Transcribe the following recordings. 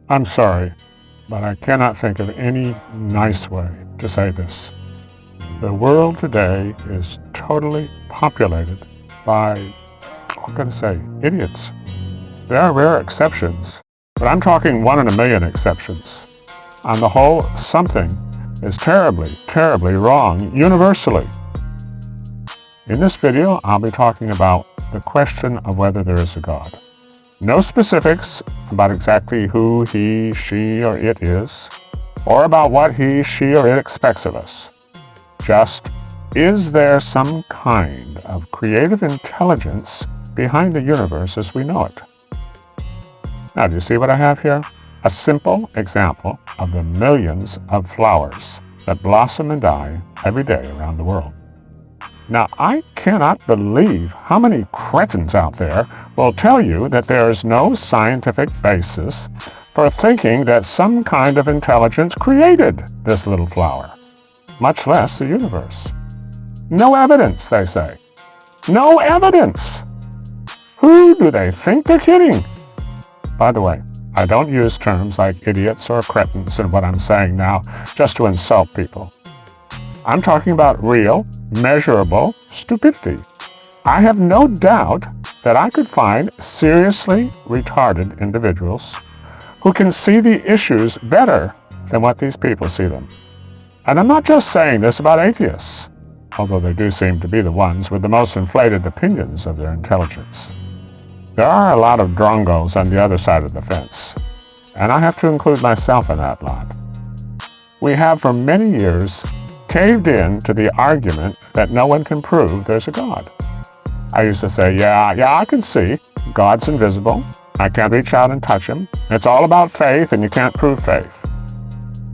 I'm sorry, but I cannot think of any nice way to say this. The world today is totally populated by, what can I say, idiots. There are rare exceptions, but I'm talking 1 in a million exceptions. On the whole, something is terribly, terribly wrong universally. In this video, I'll be talking about the question of whether there is a God. No specifics about exactly who he, she, or it is, or about what he, she, or it expects of us. Just, is there some kind of creative intelligence behind the universe as we know it? Now, do you see what I have here? A simple example of the millions of flowers that blossom and die every day around the world. Now, I cannot believe how many cretins out there will tell you that there is no scientific basis for thinking that some kind of intelligence created this little flower, much less the universe. No evidence, they say. No evidence! Who do they think they're kidding? By the way, I don't use terms like idiots or cretins in what I'm saying now just to insult people. I'm talking about real, measurable stupidity. I have no doubt that I could find seriously retarded individuals who can see the issues better than what these people see them. And I'm not just saying this about atheists, although they do seem to be the ones with the most inflated opinions of their intelligence. There are a lot of drongos on the other side of the fence, and I have to include myself in that lot. We have for many years caved in to the argument that no one can prove there's a God. I used to say, yeah, I can see. God's invisible. I can't reach out and touch him. It's all about faith, and you can't prove faith.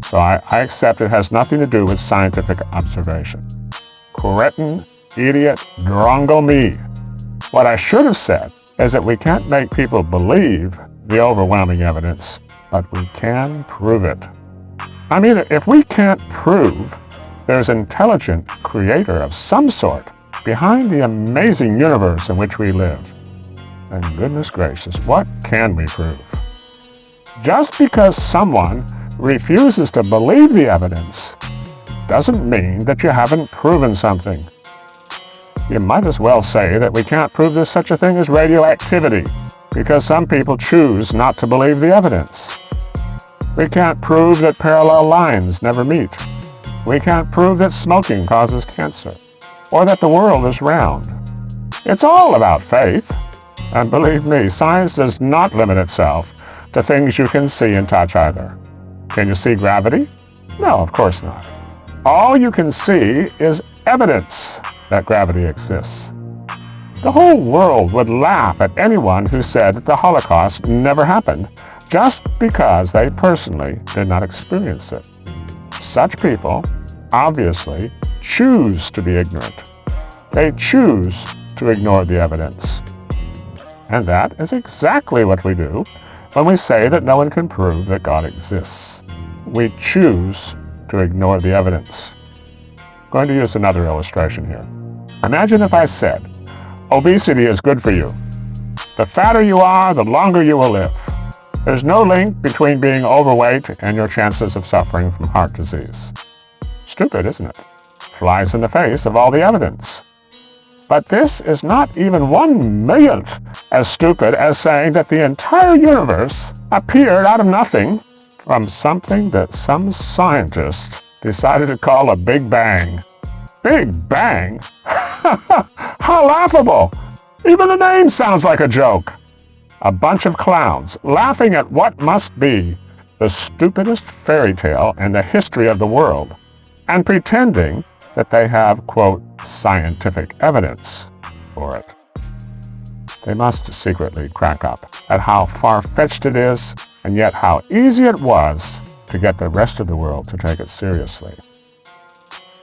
So I accept it has nothing to do with scientific observation. Cretin, idiot, drongo me. What I should have said is that we can't make people believe the overwhelming evidence, but we can prove it. I mean, if we can't prove there's an intelligent creator of some sort behind the amazing universe in which we live, then goodness gracious, what can we prove? Just because someone refuses to believe the evidence doesn't mean that you haven't proven something. You might as well say that we can't prove there's such a thing as radioactivity because some people choose not to believe the evidence. We can't prove that parallel lines never meet. We can't prove that smoking causes cancer, or that the world is round. It's all about faith. And believe me, science does not limit itself to things you can see and touch either. Can you see gravity? No, of course not. All you can see is evidence that gravity exists. The whole world would laugh at anyone who said that the Holocaust never happened just because they personally did not experience it. Such people obviously choose to be ignorant. They choose to ignore the evidence. And that is exactly what we do when we say that no one can prove that God exists. We choose to ignore the evidence. I'm going to use another illustration here. Imagine if I said, obesity is good for you. The fatter you are, the longer you will live. There's no link between being overweight and your chances of suffering from heart disease. Stupid, isn't it? Flies in the face of all the evidence. But this is not even 1/1,000,000th as stupid as saying that the entire universe appeared out of nothing from something that some scientist decided to call a Big Bang. Big Bang? How laughable! Even the name sounds like a joke. A bunch of clowns laughing at what must be the stupidest fairy tale in the history of the world, and pretending that they have, quote, scientific evidence for it. They must secretly crack up at how far-fetched it is, and yet how easy it was to get the rest of the world to take it seriously.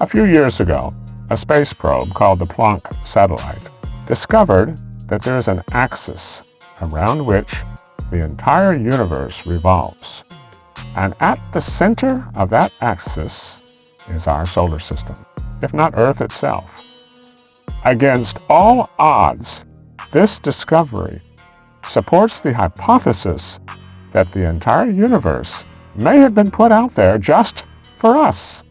A few years ago, a space probe called the Planck satellite discovered that there is an axis around which the entire universe revolves. And at the center of that axis is our solar system, if not Earth itself. Against all odds, this discovery supports the hypothesis that the entire universe may have been put out there just for us,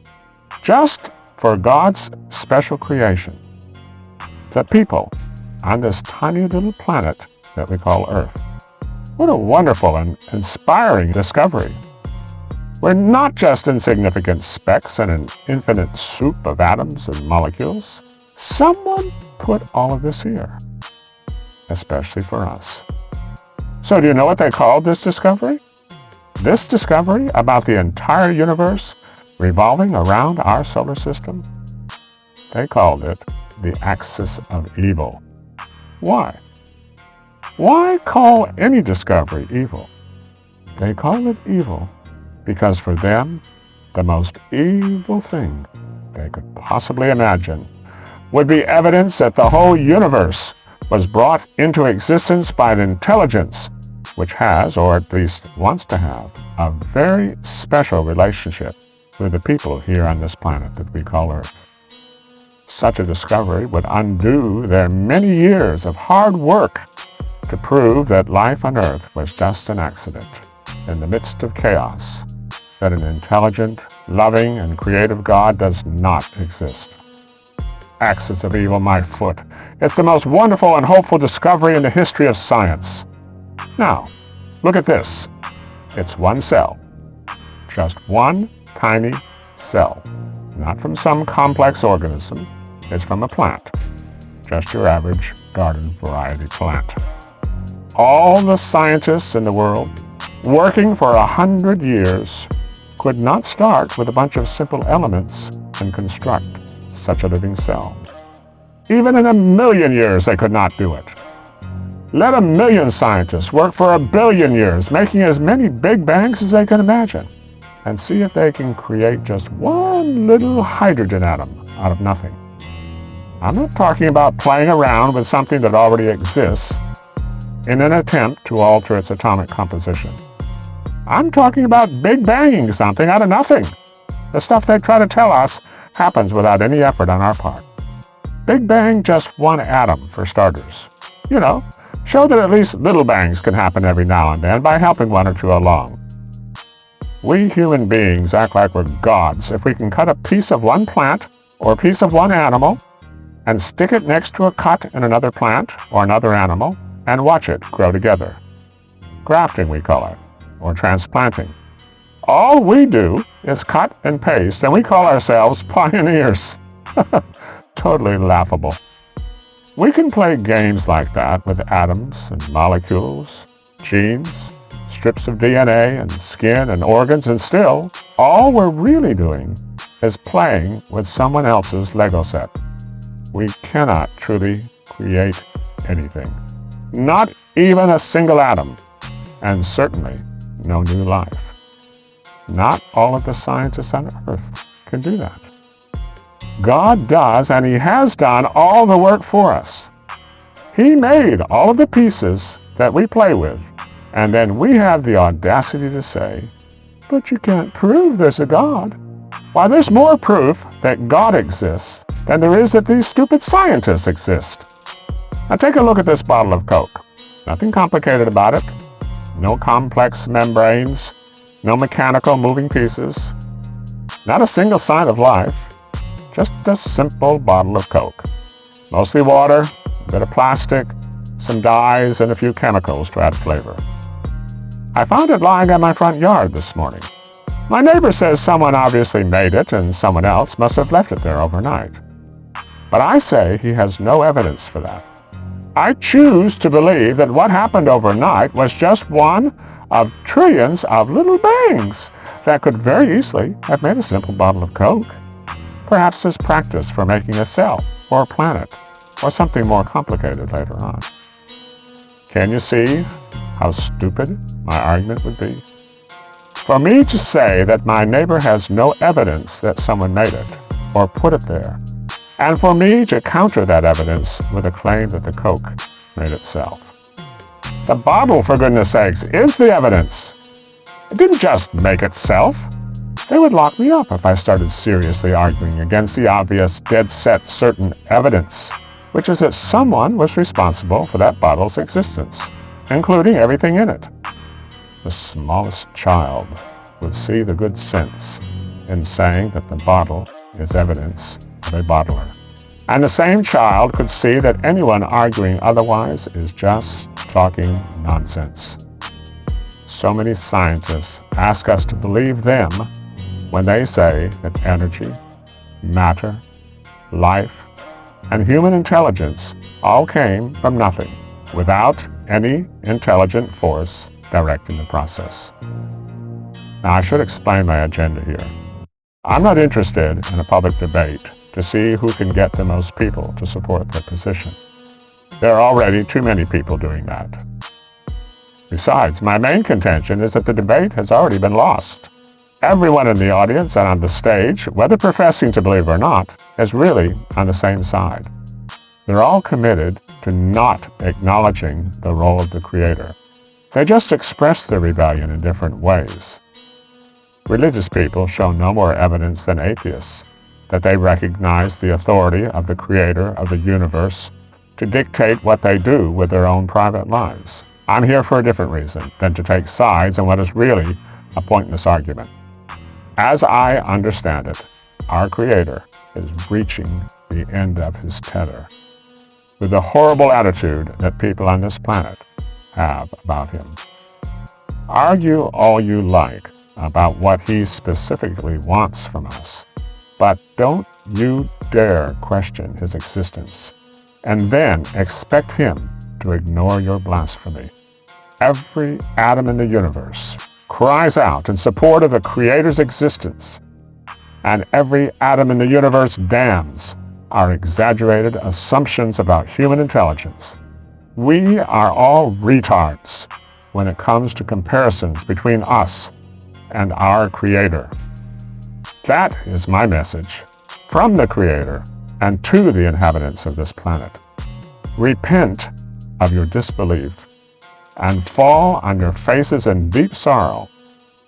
just for God's special creation, the people on this tiny little planet that we call Earth. What a wonderful and inspiring discovery. We're not just insignificant specks in an infinite soup of atoms and molecules. Someone put all of this here, especially for us. So do you know what they called this discovery? This discovery about the entire universe revolving around our solar system? They called it the axis of evil. Why? Why call any discovery evil? They call it evil because for them, the most evil thing they could possibly imagine would be evidence that the whole universe was brought into existence by an intelligence which has, or at least wants to have, a very special relationship with the people here on this planet that we call Earth. Such a discovery would undo their many years of hard work to prove that life on Earth was just an accident in the midst of chaos, that an intelligent, loving, and creative God does not exist. Axis of evil, my foot. It's the most wonderful and hopeful discovery in the history of science. Now, look at this. It's one cell. Just one tiny cell. Not from some complex organism. It's from a plant. Just your average garden variety plant. All the scientists in the world, working for 100 years, could not start with a bunch of simple elements and construct such a living cell. Even in 1,000,000 years they could not do it. Let 1,000,000 scientists work for 1,000,000,000 years, making as many Big Bangs as they can imagine, and see if they can create just one little hydrogen atom out of nothing. I'm not talking about playing around with something that already exists in an attempt to alter its atomic composition. I'm talking about Big Banging something out of nothing. The stuff they try to tell us happens without any effort on our part. Big Bang just one atom, for starters. You know, show that at least little bangs can happen every now and then by helping one or two along. We human beings act like we're gods if we can cut a piece of one plant or a piece of one animal and stick it next to a cut in another plant or another animal and watch it grow together. Grafting, we call it, or transplanting. All we do is cut and paste, and we call ourselves pioneers. Totally laughable. We can play games like that with atoms and molecules, genes, strips of DNA and skin and organs, and still, all we're really doing is playing with someone else's Lego set. We cannot truly create anything. Not even a single atom, and certainly no new life. Not all of the scientists on Earth can do that. God does, and He has done all the work for us. He made all of the pieces that we play with, and then we have the audacity to say, "But you can't prove there's a God." Why, there's more proof that God exists than there is that these stupid scientists exist. Now take a look at this bottle of Coke. Nothing complicated about it. No complex membranes. No mechanical moving pieces. Not a single sign of life. Just a simple bottle of Coke. Mostly water, a bit of plastic, some dyes, and a few chemicals to add flavor. I found it lying on my front yard this morning. My neighbor says someone obviously made it and someone else must have left it there overnight. But I say he has no evidence for that. I choose to believe that what happened overnight was just one of trillions of little bangs that could very easily have made a simple bottle of Coke. Perhaps as practice for making a cell or a planet or something more complicated later on. Can you see how stupid my argument would be? For me to say that my neighbor has no evidence that someone made it or put it there, and for me to counter that evidence with a claim that the Coke made itself. The bottle, for goodness sakes, is the evidence. It didn't just make itself. They would lock me up if I started seriously arguing against the obvious, dead-set, certain evidence, which is that someone was responsible for that bottle's existence. including everything in it. The smallest child would see the good sense in saying that the bottle is evidence of a bottler. And the same child could see that anyone arguing otherwise is just talking nonsense. So many scientists ask us to believe them when they say that energy, matter, life, and human intelligence all came from nothing, without any intelligent force directing the process. Now, I should explain my agenda here. I'm not interested in a public debate to see who can get the most people to support their position. There are already too many people doing that. Besides, my main contention is that the debate has already been lost. Everyone in the audience and on the stage, whether professing to believe or not, is really on the same side. They're all committed to not acknowledging the role of the Creator. They just express their rebellion in different ways. Religious people show no more evidence than atheists that they recognize the authority of the Creator of the universe to dictate what they do with their own private lives. I'm here for a different reason than to take sides in what is really a pointless argument. As I understand it, our Creator is reaching the end of his tether with the horrible attitude that people on this planet have about him. Argue all you like about what he specifically wants from us, but don't you dare question his existence, and then expect him to ignore your blasphemy. Every atom in the universe cries out in support of the Creator's existence, and every atom in the universe damns our exaggerated assumptions about human intelligence. We are all retards when it comes to comparisons between us and our Creator. That is my message from the Creator and to the inhabitants of this planet. Repent of your disbelief and fall on your faces in deep sorrow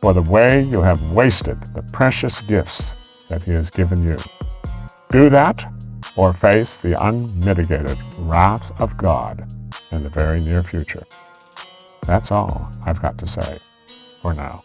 for the way you have wasted the precious gifts that he has given you. Do that or face the unmitigated wrath of God in the very near future. That's all I've got to say for now.